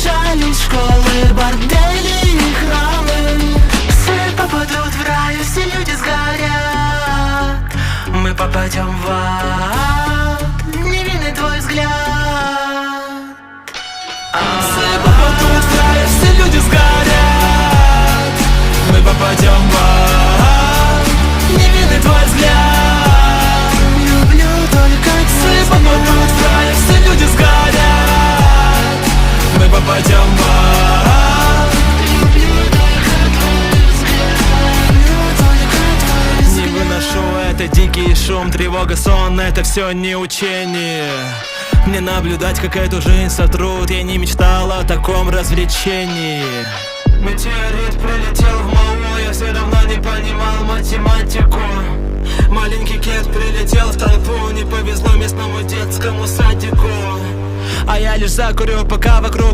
Смешались школы, бордели и храмы. Все попадут в рай, все люди сгорят. Мы попадем в ад, невинный твой взгляд. Все попадут в рай, все люди сгорят. Мы попадем в ад, невинный твой взгляд. Люблю только все попадут в рай, все люди сгорят. Мы попадем в ад. Люблю только твой взгляд. Люблю только твой взгляд. Не выношу это дикий шум, тревога, сон, это все не учение. Мне наблюдать, как эту жизнь сотрут. Я не мечтал о таком развлечении. Метеорит прилетел в МАУ, я все равно не понимал математику. Маленький кет прилетел в толпу, не повезло местному детскому садику. А я лишь закурю, пока вокруг